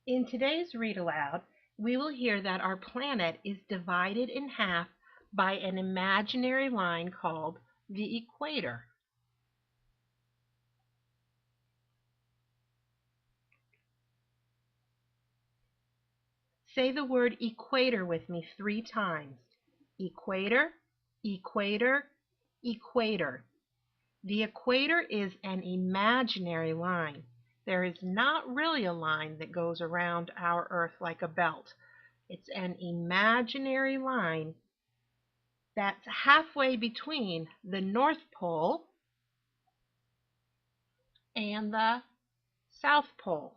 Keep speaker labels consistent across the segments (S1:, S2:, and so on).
S1: In today's read aloud, we will hear that our planet is divided in half by an imaginary line called the equator. Say the word equator with me 3 times. Equator, equator, equator. The equator is an imaginary line. There is not really a line that goes around our Earth like a belt. It's an imaginary line that's halfway between the North Pole and the South Pole.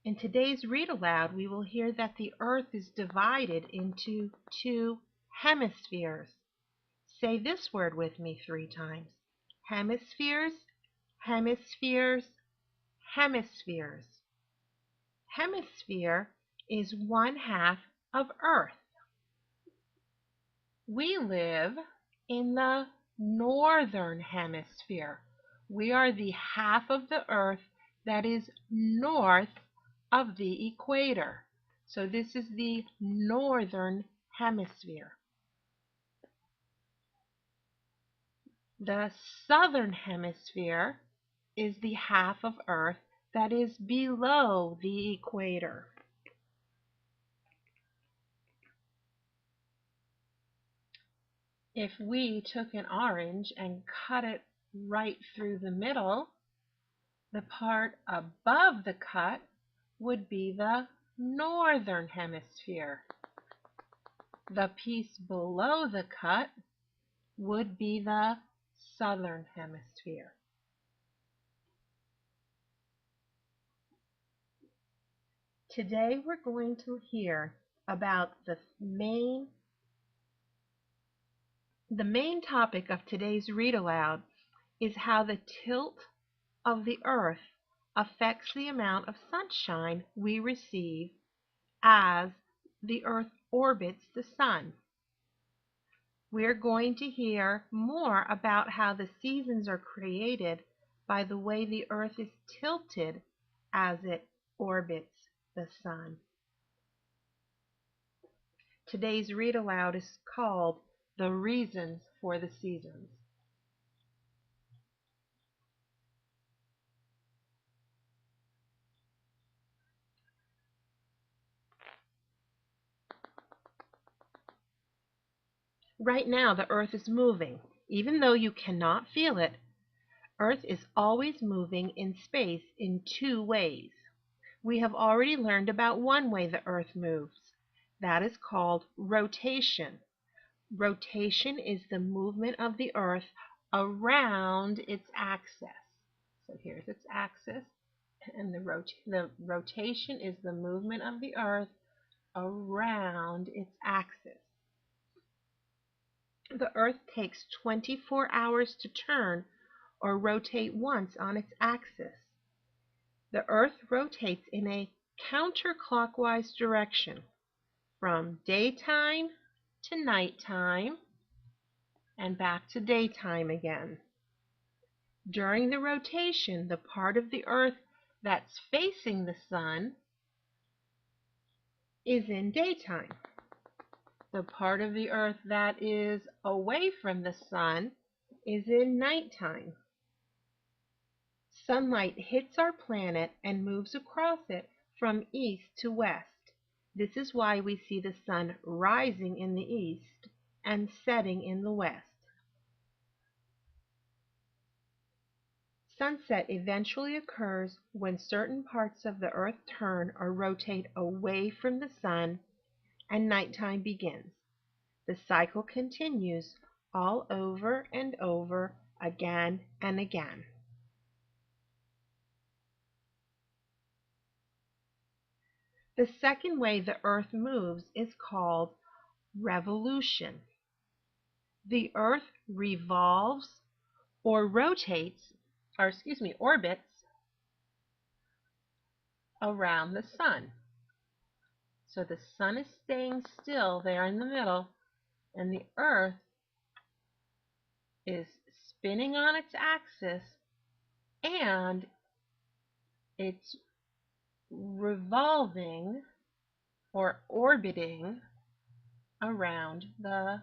S1: In today's read aloud, we will hear that the Earth is divided into 2 hemispheres. Say this word with me 3 times. Hemispheres, hemispheres, hemispheres. Hemisphere is 1/2 of Earth. We live in the northern hemisphere. We are the half of the Earth that is north of the equator. So this is the northern hemisphere. The southern hemisphere is the half of Earth that is below the equator. If we took an orange and cut it right through the middle, the part above the cut would be the northern hemisphere. The piece below the cut would be the southern hemisphere. Today we're going to hear about the main topic of today's read aloud is how the tilt of the Earth affects the amount of sunshine we receive as the Earth orbits the sun. We're going to hear more about how the seasons are created by the way the Earth is tilted as it orbits the sun. Today's read aloud is called The Reasons for the Seasons. Right now, the Earth is moving. Even though you cannot feel it, Earth is always moving in space in 2 ways. We have already learned about one way the Earth moves. That is called rotation. Rotation is the movement of the Earth around its axis. So here's its axis, and the rotation is the movement of the Earth around its axis. The Earth takes 24 hours to turn or rotate once on its axis. The Earth rotates in a counterclockwise direction from daytime to nighttime and back to daytime again. During the rotation, the part of the Earth that's facing the sun is in daytime. The part of the Earth that is away from the sun is in nighttime. Sunlight hits our planet and moves across it from east to west. This is why we see the sun rising in the east and setting in the west. Sunset eventually occurs when certain parts of the Earth turn or rotate away from the sun and nighttime begins. The cycle continues all over and over again and again. The second way the Earth moves is called revolution. The Earth revolves or orbits around the sun. So the sun is staying still there in the middle, and the Earth is spinning on its axis, and It's revolving or orbiting around the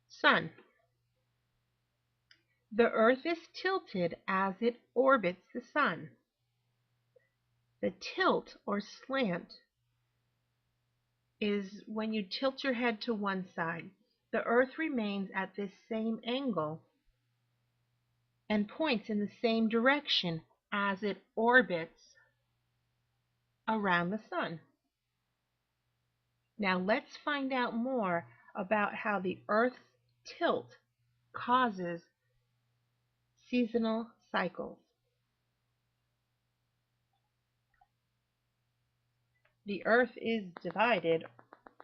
S1: sun. The Earth is tilted as it orbits the sun. The tilt or slant is when you tilt your head to one side. The Earth remains at this same angle and points in the same direction as it orbits around the sun. Now let's find out more about how the Earth's tilt causes seasonal cycles. The Earth is divided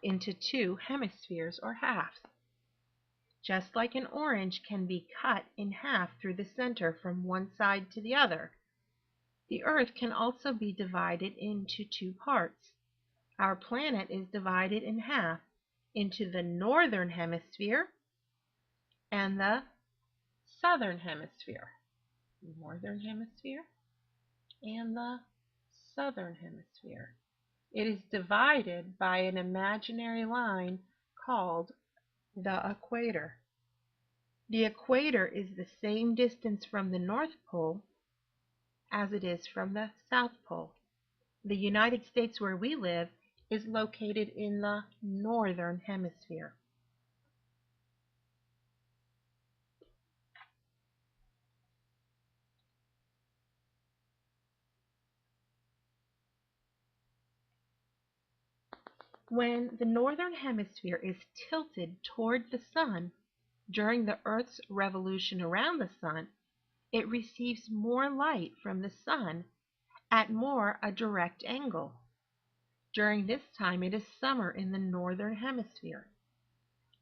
S1: into two hemispheres or halves. Just like an orange can be cut in half through the center from one side to the other, the Earth can also be divided into two parts. Our planet is divided in half into the northern hemisphere and the southern hemisphere. Northern hemisphere and the southern hemisphere. It is divided by an imaginary line called the equator. The equator is the same distance from the North Pole as it is from the South Pole. The United States, where we live, is located in the northern hemisphere. When the northern hemisphere is tilted toward the sun during the Earth's revolution around the sun, it receives more light from the sun at more a direct angle. During this time, it is summer in the northern hemisphere.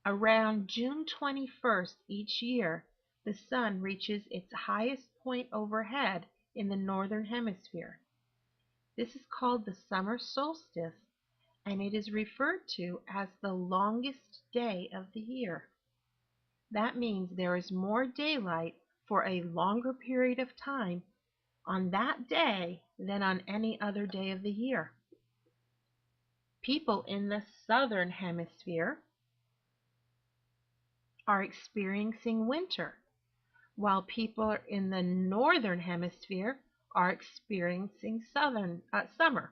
S1: Around June 21st each year, the sun reaches its highest point overhead in the northern hemisphere. This is called the summer solstice, and it is referred to as the longest day of the year. That means there is more daylight for a longer period of time on that day than on any other day of the year. People in the southern hemisphere are experiencing winter, while people in the northern hemisphere are experiencing summer.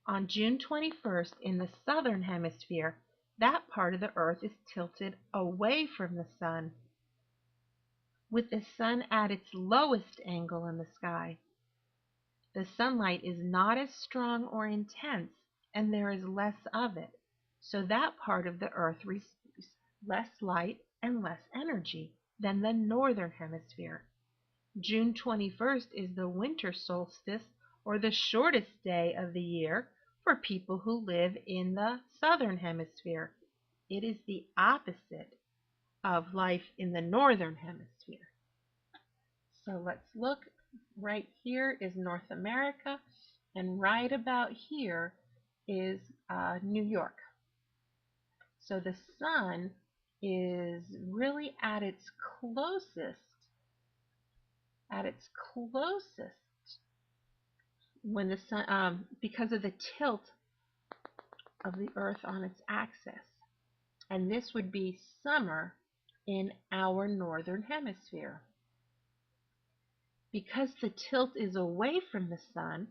S1: On June 21st in the southern hemisphere, that part of the Earth is tilted away from the sun, with the sun at its lowest angle in the sky. The sunlight is not as strong or intense, and there is less of it, so that part of the Earth receives less light and less energy than the northern hemisphere. June 21st is the winter solstice, or the shortest day of the year for people who live in the southern hemisphere. It is the opposite of life in the northern hemisphere. So let's look. Right here is North America, and right about here is New York. So the sun is really at its closest when the sun, because of the tilt of the Earth on its axis. And this would be summer in our northern hemisphere. Because the tilt is away from the sun,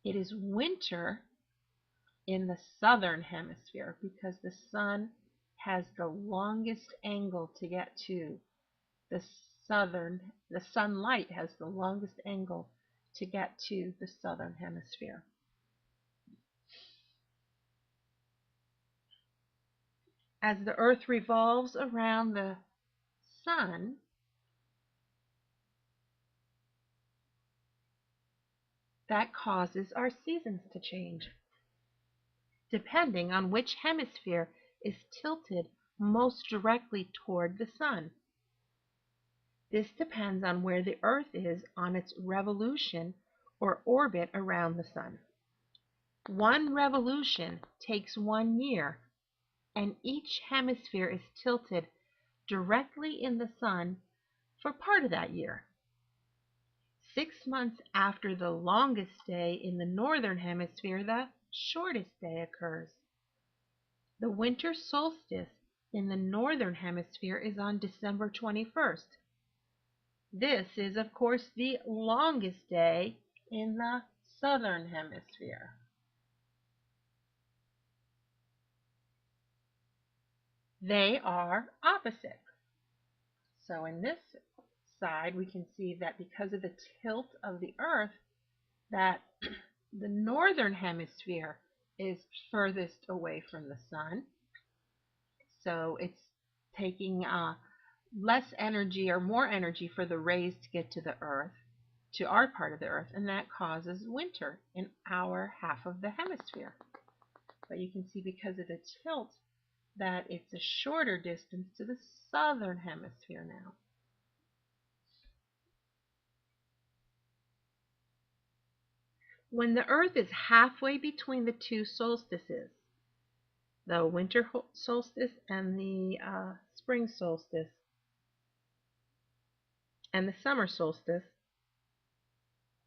S1: it is winter in the southern hemisphere because the sun has the longest angle to get to the sunlight has the longest angle to get to the southern hemisphere. As the Earth revolves around the sun, that causes our seasons to change, depending on which hemisphere is tilted most directly toward the sun. This depends on where the Earth is on its revolution or orbit around the sun. One revolution takes 1 year, and each hemisphere is tilted directly in the sun for part of that year. 6 months after the longest day in the northern hemisphere, the shortest day occurs. The winter solstice in the northern hemisphere is on December 21st. This is, of course, the longest day in the southern hemisphere. They are opposite. So in this side, we can see that because of the tilt of the Earth, that the northern hemisphere is furthest away from the sun. So it's taking less energy or more energy for the rays to get to the Earth, to our part of the Earth, and that causes winter in our half of the hemisphere. But you can see because of the tilt that it's a shorter distance to the southern hemisphere now. When the Earth is halfway between the two solstices, the winter solstice and the spring solstice and the summer solstice,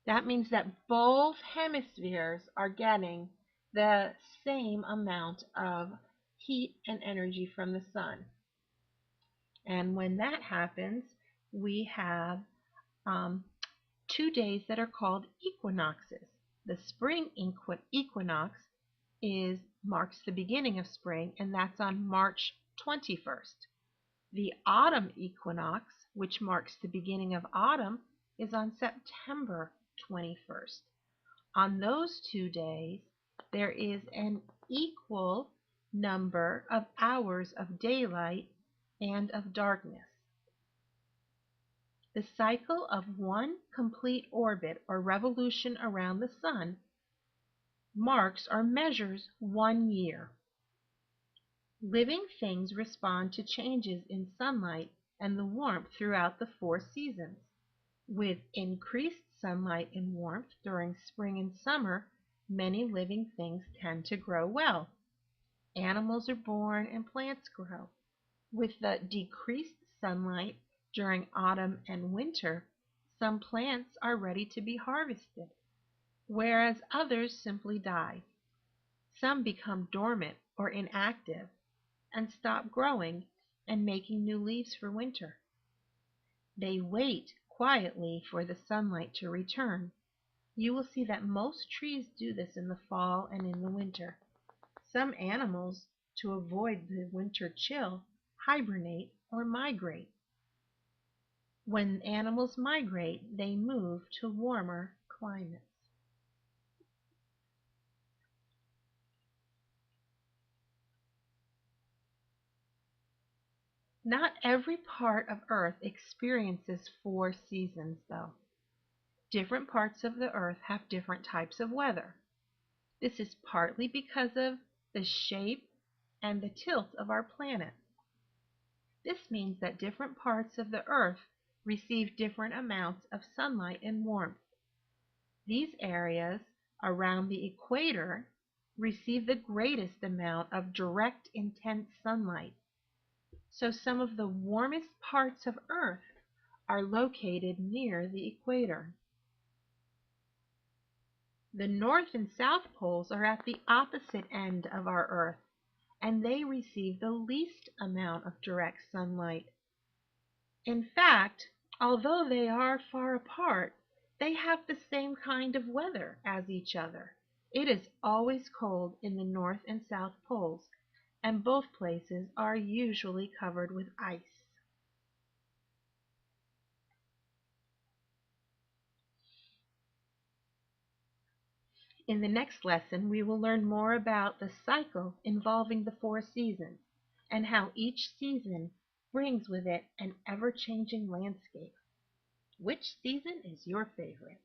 S1: that means that both hemispheres are getting the same amount of heat and energy from the sun. And when that happens, we have 2 days that are called equinoxes. The spring equinox marks the beginning of spring, and that's on March 21st. The autumn equinox, which marks the beginning of autumn, is on September 21st. On those 2 days, there is an equal number of hours of daylight and of darkness. The cycle of one complete orbit or revolution around the sun marks or measures 1 year. Living things respond to changes in sunlight and the warmth throughout the 4 seasons. With increased sunlight and warmth during spring and summer, many living things tend to grow well. Animals are born and plants grow. With the decreased sunlight during autumn and winter, some plants are ready to be harvested, whereas others simply die. Some become dormant or inactive and stop growing and making new leaves for winter. They wait quietly for the sunlight to return. You will see that most trees do this in the fall and in the winter. Some animals, to avoid the winter chill, hibernate or migrate. When animals migrate, they move to warmer climates. Not every part of Earth experiences 4 seasons, though. Different parts of the Earth have different types of weather. This is partly because of the shape and the tilt of our planet. This means that different parts of the Earth receive different amounts of sunlight and warmth. These areas around the equator receive the greatest amount of direct, intense sunlight. So some of the warmest parts of Earth are located near the equator. The North and South poles are at the opposite end of our Earth, and they receive the least amount of direct sunlight. In fact, although they are far apart, they have the same kind of weather as each other. It is always cold in the North and South poles, and both places are usually covered with ice. In the next lesson, we will learn more about the cycle involving the 4 seasons and how each season brings with it an ever-changing landscape. Which season is your favorite?